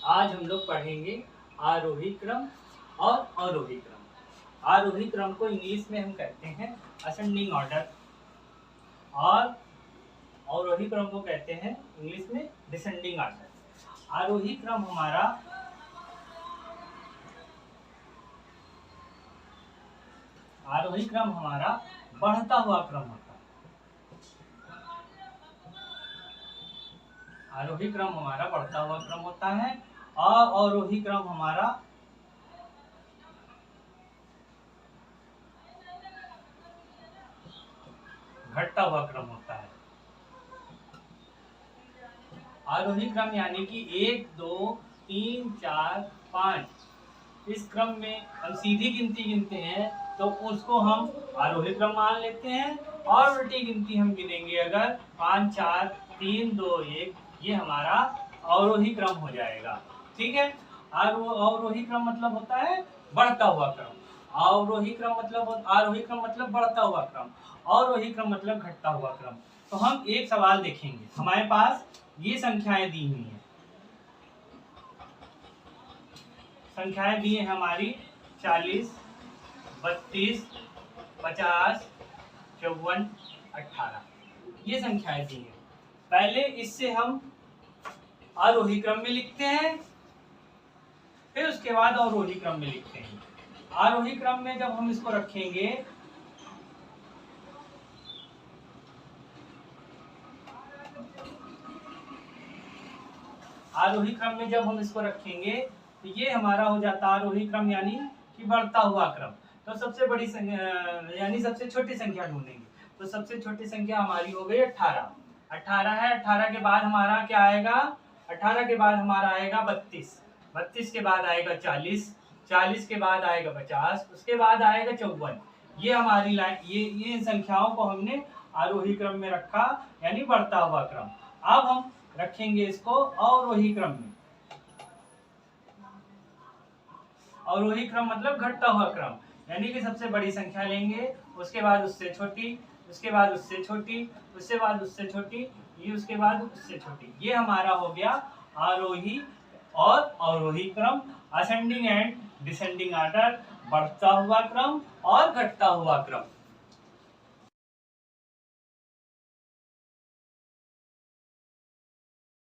आज हम लोग पढ़ेंगे आरोही क्रम और अवरोही क्रम। आरोही क्रम को इंग्लिश में हम कहते हैं असेंडिंग ऑर्डर और अवरोही क्रम को कहते हैं इंग्लिश में डिसेंडिंग ऑर्डर। आरोही क्रम हमारा बढ़ता हुआ क्रम होता है। आरोही क्रम हमारा बढ़ता हुआ क्रम होता है और अवरोही क्रम हमारा घटता हुआ क्रम होता है। आरोही क्रम यानी कि 1 2 3 4 5 इस क्रम में हम सीधी गिनती गिनते हैं तो उसको हम आरोही क्रम मान लेते हैं और उल्टी गिनती हम गिनेंगे अगर 5 4 3 2 1 ये हमारा अवरोही क्रम हो जाएगा। ठीक है। अवरोही क्रम मतलब होता है बढ़ता हुआ क्रम। आरोही क्रम मतलब बढ़ता हुआ क्रम। अवरोही क्रम मतलब घटता हुआ क्रम। तो हम एक सवाल देखेंगे। हमारे पास ये संख्याएं दी हुई हैं। संख्याएं दी हैं हमारी 40 32 50 54 18 ये संख्याएं दी हैं। पहले इससे हम आरोही क्रम में लिखते हैं, फिर उसके बाद अवरोही क्रम में लिखते हैं। आरोही क्रम में जब हम इसको रखेंगे तो ये हमारा हो जाता है आरोही क्रम यानी कि बढ़ता हुआ क्रम। तो सबसे बड़ी यानी सबसे छोटी संख्या ढूंढेंगे। तो सबसे छोटी संख्या हमारी हो गई 18। 18 है। 18 के बाद हमारा क्या आएगा? 18 के बाद हमारा आएगा 32। 32 के बाद आएगा 40। 40 के बाद आएगा 50। उसके बाद आएगा 54। ये हमारी लाइन ये इन संख्याओं को हमने आरोही क्रम में रखा यानी बढ़ता हुआ क्रम। अब हम रखेंगे इसको अवरोही क्रम में। अवरोही क्रम मतलब घटता हुआ क्रम यानी कि सबसे बड़ी संख्या लेंगे, उसके बाद उससे छोटी, उसके बाद उससे छोटी, उसके बाद उससे छोटी, ये उसके बाद उससे छोटी। ये हमारा हो गया आरोही और अवरोही क्रम, असेंडिंग एंड डिसेंडिंग ऑर्डर, बढ़ता हुआ क्रम और घटता हुआ क्रम।